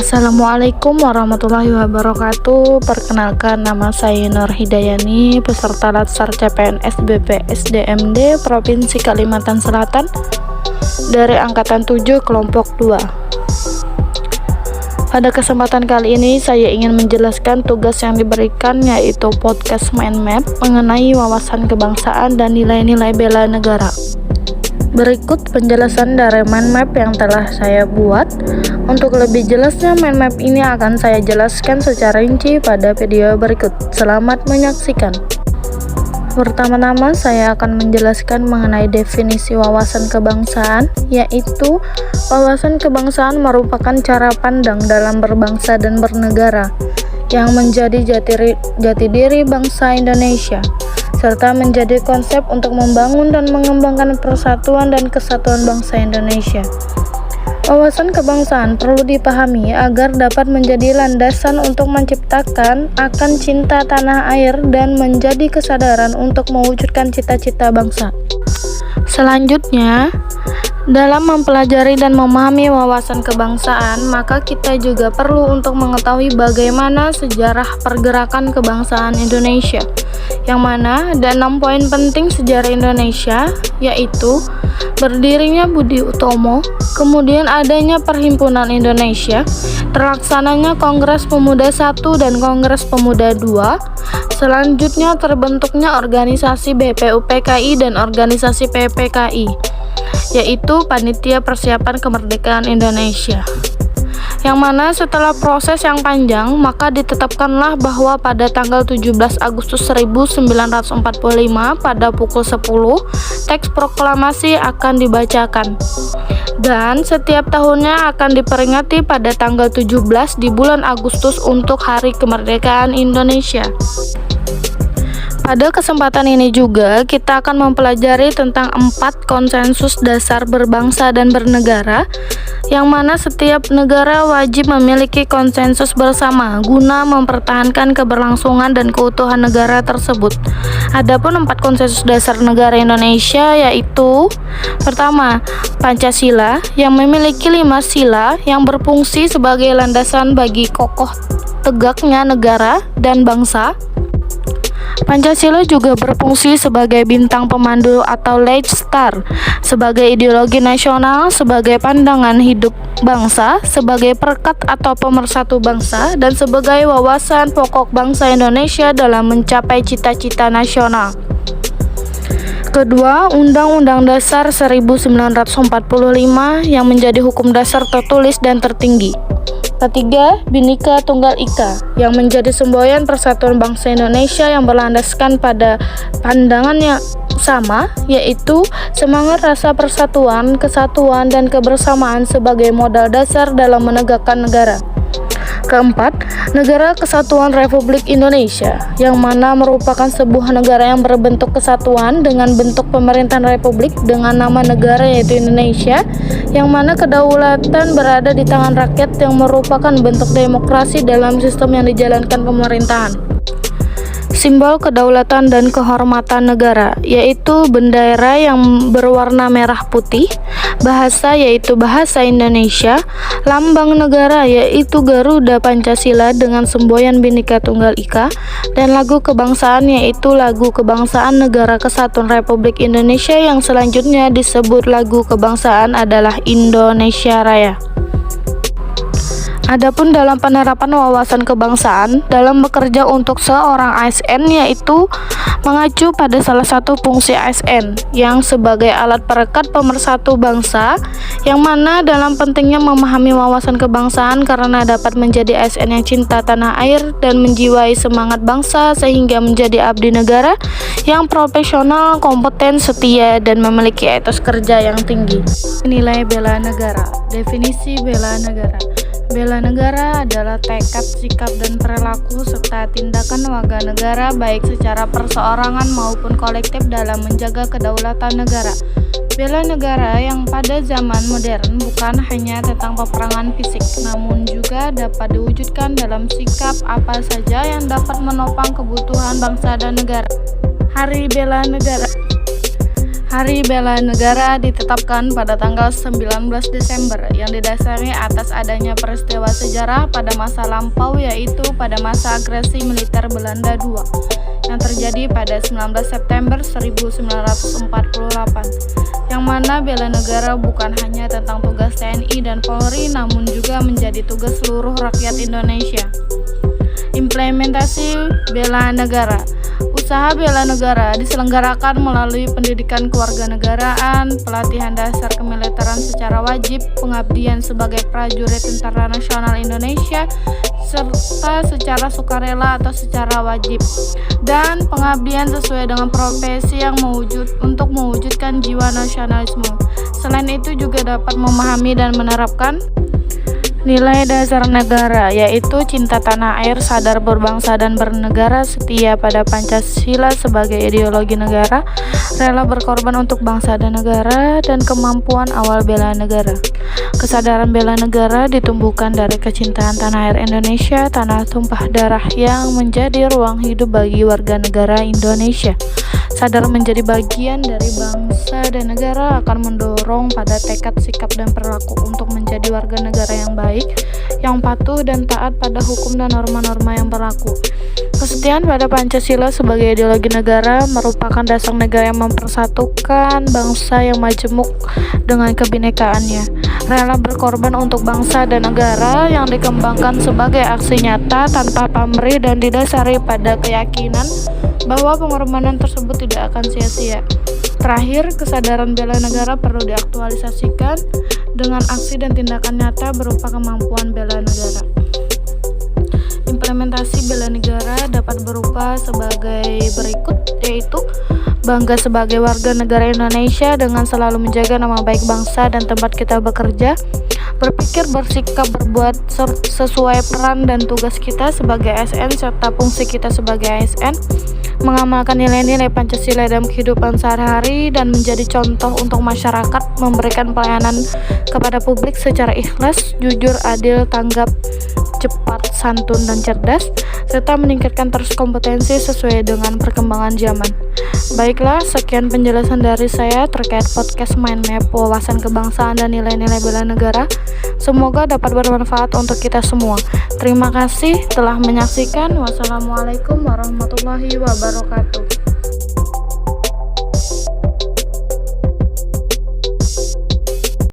Assalamualaikum warahmatullahi wabarakatuh. Perkenalkan, nama saya Nur Hidayani, peserta Latsar CPNS BP SDMD Provinsi Kalimantan Selatan dari Angkatan 7 Kelompok 2. Pada kesempatan kali ini saya ingin menjelaskan tugas yang diberikan, yaitu podcast Mind Map mengenai wawasan kebangsaan dan nilai-nilai bela negara. Berikut penjelasan dari mind map yang telah saya buat. Untuk lebih jelasnya, mind map ini akan saya jelaskan secara rinci pada video berikut. Selamat menyaksikan. Pertama-tama saya akan menjelaskan mengenai definisi wawasan kebangsaan, yaitu wawasan kebangsaan merupakan cara pandang dalam berbangsa dan bernegara yang menjadi jati diri bangsa Indonesia, serta menjadi konsep untuk membangun dan mengembangkan persatuan dan kesatuan bangsa Indonesia. Wawasan kebangsaan perlu dipahami agar dapat menjadi landasan untuk menciptakan akan cinta tanah air dan menjadi kesadaran untuk mewujudkan cita-cita bangsa. Selanjutnya, dalam mempelajari dan memahami wawasan kebangsaan, maka kita juga perlu untuk mengetahui bagaimana sejarah pergerakan kebangsaan Indonesia, yang mana ada 6 poin penting sejarah Indonesia, yaitu berdirinya Budi Utomo, kemudian adanya Perhimpunan Indonesia, terlaksananya Kongres Pemuda I dan Kongres Pemuda II, selanjutnya terbentuknya organisasi BPUPKI dan organisasi PPKI, yaitu Panitia Persiapan Kemerdekaan Indonesia, yang mana setelah proses yang panjang, maka ditetapkanlah bahwa pada tanggal 17 Agustus 1945 pada pukul 10 teks proklamasi akan dibacakan, dan setiap tahunnya akan diperingati pada tanggal 17 di bulan Agustus untuk Hari Kemerdekaan Indonesia. Pada kesempatan ini juga kita akan mempelajari tentang 4 konsensus dasar berbangsa dan bernegara, yang mana setiap negara wajib memiliki konsensus bersama guna mempertahankan keberlangsungan dan keutuhan negara tersebut. Adapun 4 konsensus dasar negara Indonesia yaitu: pertama, Pancasila yang memiliki 5 sila yang berfungsi sebagai landasan bagi kokoh tegaknya negara dan bangsa. Pancasila juga berfungsi sebagai bintang pemandu atau light star, sebagai ideologi nasional, sebagai pandangan hidup bangsa, sebagai perekat atau pemersatu bangsa, dan sebagai wawasan pokok bangsa Indonesia dalam mencapai cita-cita nasional. Kedua, Undang-Undang Dasar 1945 yang menjadi hukum dasar tertulis dan tertinggi. Ketiga, Bhinneka Tunggal Ika yang menjadi semboyan persatuan bangsa Indonesia yang berlandaskan pada pandangan yang sama, yaitu semangat rasa persatuan, kesatuan, dan kebersamaan sebagai modal dasar dalam menegakkan negara. Keempat, Negara Kesatuan Republik Indonesia, yang mana merupakan sebuah negara yang berbentuk kesatuan dengan bentuk pemerintahan republik dengan nama negara yaitu Indonesia, yang mana kedaulatan berada di tangan rakyat yang merupakan bentuk demokrasi dalam sistem yang dijalankan pemerintahan. Simbol kedaulatan dan kehormatan negara yaitu bendera yang berwarna merah putih, bahasa yaitu bahasa Indonesia, lambang negara yaitu Garuda Pancasila dengan semboyan Bhinneka Tunggal Ika, dan lagu kebangsaan yaitu lagu kebangsaan Negara Kesatuan Republik Indonesia yang selanjutnya disebut lagu kebangsaan adalah Indonesia Raya. Adapun dalam penerapan wawasan kebangsaan dalam bekerja untuk seorang ASN, yaitu mengacu pada salah satu fungsi ASN yang sebagai alat perekat pemersatu bangsa, yang mana dalam pentingnya memahami wawasan kebangsaan karena dapat menjadi ASN yang cinta tanah air dan menjiwai semangat bangsa sehingga menjadi abdi negara yang profesional, kompeten, setia, dan memiliki etos kerja yang tinggi. Nilai bela negara. Definisi bela negara. Bela negara adalah tekad, sikap, dan perilaku serta tindakan warga negara baik secara perseorangan maupun kolektif dalam menjaga kedaulatan negara. Bela negara yang pada zaman modern bukan hanya tentang peperangan fisik, namun juga dapat diwujudkan dalam sikap apa saja yang dapat menopang kebutuhan bangsa dan negara. Hari Bela Negara. Hari Bela Negara ditetapkan pada tanggal 19 Desember yang didasari atas adanya peristiwa sejarah pada masa lampau, yaitu pada masa agresi militer Belanda II yang terjadi pada 19 September 1948, yang mana bela negara bukan hanya tentang tugas TNI dan Polri, namun juga menjadi tugas seluruh rakyat Indonesia. Implementasi bela negara. Usaha bela negara diselenggarakan melalui pendidikan kewarganegaraan, pelatihan dasar kemiliteran secara wajib, pengabdian sebagai prajurit Tentara Nasional Indonesia, serta secara sukarela atau secara wajib, dan pengabdian sesuai dengan profesi yang untuk mewujudkan jiwa nasionalisme. Selain itu juga dapat memahami dan menerapkan nilai dasar negara, yaitu cinta tanah air, sadar berbangsa dan bernegara, setia pada Pancasila sebagai ideologi negara, rela berkorban untuk bangsa dan negara, dan kemampuan awal bela negara. Kesadaran bela negara ditumbuhkan dari kecintaan tanah air Indonesia, tanah tumpah darah yang menjadi ruang hidup bagi warga negara Indonesia. Sadar menjadi bagian dari bangsa dan negara akan mendorong pada tekad, sikap, dan perilaku untuk menjadi warga negara yang baik, yang patuh dan taat pada hukum dan norma-norma yang berlaku. Kesetiaan pada Pancasila sebagai ideologi negara merupakan dasar negara yang mempersatukan bangsa yang majemuk dengan kebinekaannya. Rela berkorban untuk bangsa dan negara yang dikembangkan sebagai aksi nyata tanpa pamrih dan didasari pada keyakinan bahwa pengorbanan tersebut tidak akan sia-sia. Terakhir, kesadaran bela negara perlu diaktualisasikan dengan aksi dan tindakan nyata berupa kemampuan bela negara. Implementasi bela negara dapat berupa sebagai berikut, yaitu bangga sebagai warga negara Indonesia dengan selalu menjaga nama baik bangsa dan tempat kita bekerja, berpikir, bersikap, berbuat sesuai peran dan tugas kita sebagai ASN serta fungsi kita sebagai ASN, mengamalkan nilai-nilai Pancasila dalam kehidupan sehari-hari dan menjadi contoh untuk masyarakat, memberikan pelayanan kepada publik secara ikhlas, jujur, adil, tanggap, cepat, santun, dan cerdas, serta meningkatkan terus kompetensi sesuai dengan perkembangan zaman. Baiklah, sekian penjelasan dari saya terkait podcast Mind Map Wawasan Kebangsaan dan Nilai-Nilai Bela Negara. Semoga dapat bermanfaat untuk kita semua. Terima kasih telah menyaksikan. Wassalamualaikum warahmatullahi wabarakatuh.